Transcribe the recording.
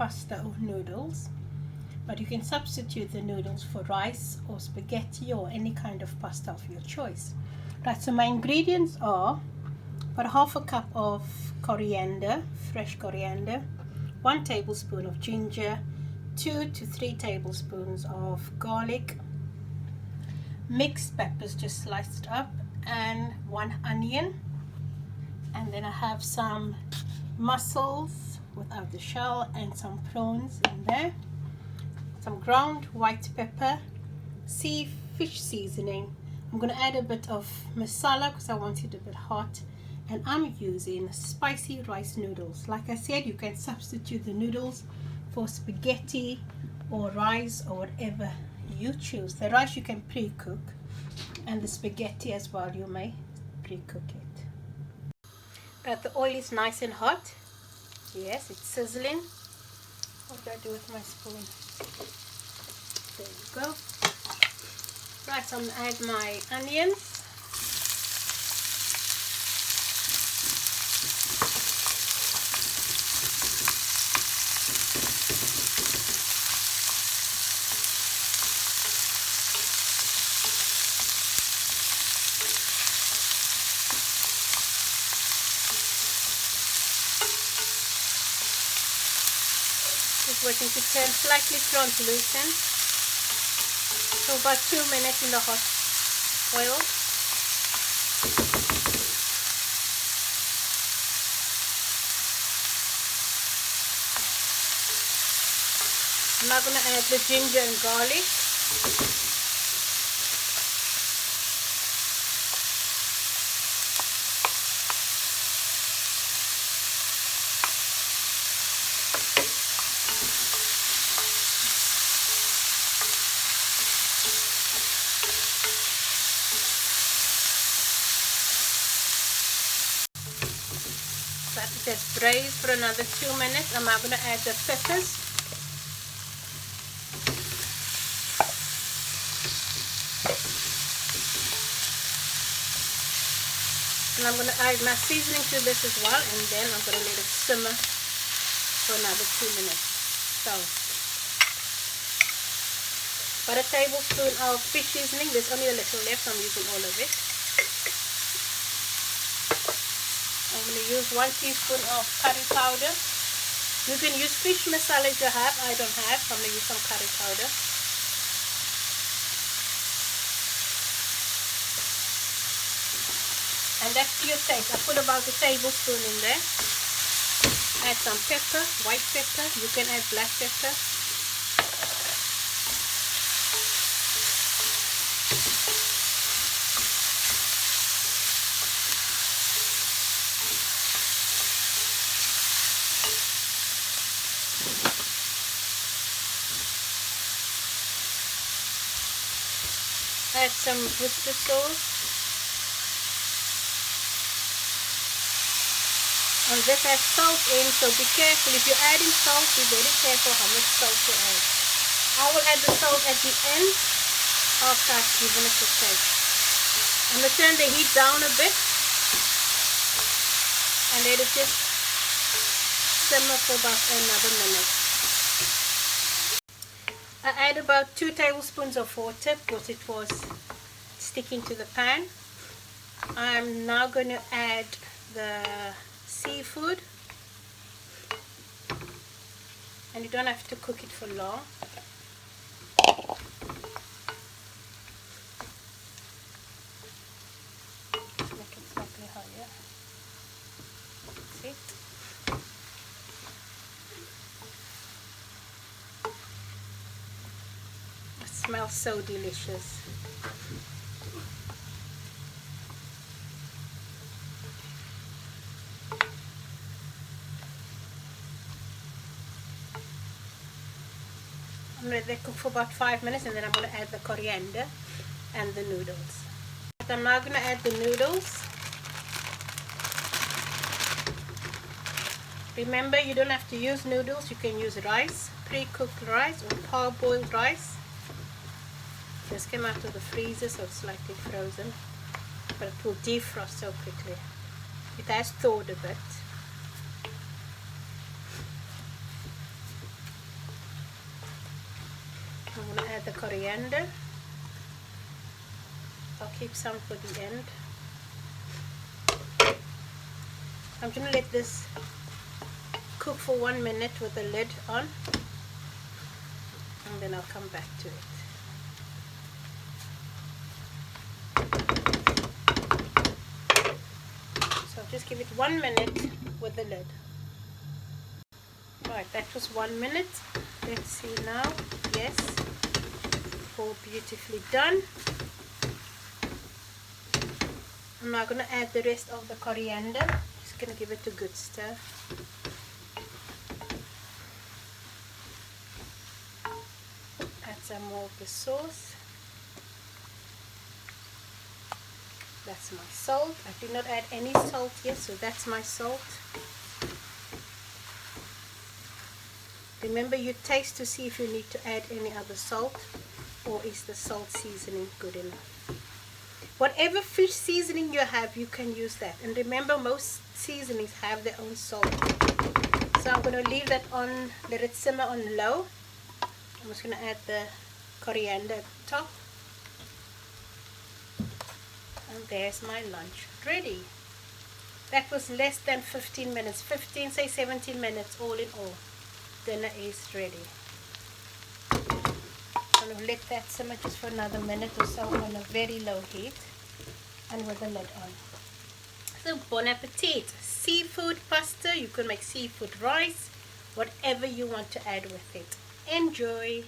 pasta or noodles, but you can substitute the noodles for rice or spaghetti or any kind of pasta of your choice. Right, so my ingredients are about half a cup of coriander, fresh coriander, 1 tablespoon of ginger, 2 to 3 tablespoons of garlic, mixed peppers just sliced up, and 1 onion. And then I have some mussels without the shell and some prawns in there, some ground white pepper, fish seasoning. I'm going to add a bit of masala because I want it a bit hot, and I'm using spicy rice noodles. Like I said, you can substitute the noodles for spaghetti or rice or whatever you choose. The rice you can pre-cook, and the spaghetti as well, you may pre-cook it. The oil is nice and hot. Yes, it's sizzling. What do I do with my spoon? There you go. Right, so I'm going to add my onions. Just waiting to turn slightly translucent. So about 2 minutes in the hot oil. I'm now going to add the ginger and garlic. Let it just braise for another 2 minutes. I'm now going to add the peppers. And I'm going to add my seasoning to this as well, and then I'm going to let it simmer for another 2 minutes. So, about a tablespoon of fish seasoning. There's only a little left, I'm using all of it. I'm going to use 1 teaspoon of curry powder. You can use fish masala if you have. I don't have, so I'm going to use some curry powder. And that's to your taste. I put about a tablespoon in there. Add some pepper, white pepper. You can add black pepper. Add some Worcester sauce. And this has salt in, so be careful. If you're adding salt, be very careful how much salt you add. I will add the salt at the end after I've given it a taste. I'm going to turn the heat down a bit and let it just simmer for about another minute. I add about 2 tablespoons of water because it was sticking to the pan. I'm now going to add the seafood, and you don't have to cook it for long. Make it slightly higher. That's it. It smells so delicious. I'm going to let it cook for about 5 minutes, and then I'm going to add the coriander and the noodles. I'm now going to add the noodles. Remember, you don't have to use noodles. You can use rice, pre-cooked rice or parboiled rice. Just came out of the freezer, so it's slightly frozen, but it will defrost so quickly. It has thawed a bit. I'm going to add the coriander. I'll keep some for the end. I'm going to let this cook for 1 minute with the lid on, and then I'll come back to it. So I'll just give it 1 minute with the lid. Right, that was 1 minute. Let's see now. Yes, all beautifully done. I'm now going to add the rest of the coriander. Just going to give it a good stir. Add some more of the sauce. That's my salt. I did not add any salt yet, so that's my salt. Remember, you taste to see if you need to add any other salt, or is the salt seasoning good enough. Whatever fish seasoning you have, you can use that. And remember, most seasonings have their own salt. So I'm going to leave that on, let it simmer on low. I'm just going to add the coriander at the top. And there's my lunch ready. That was less than 15 minutes. 15, say 17 minutes all in all. Dinner is ready. I'm going to let that simmer just for another minute or so on a very low heat and with the lid on. So bon appetit. Seafood pasta, you can make seafood rice, whatever you want to add with it. Enjoy.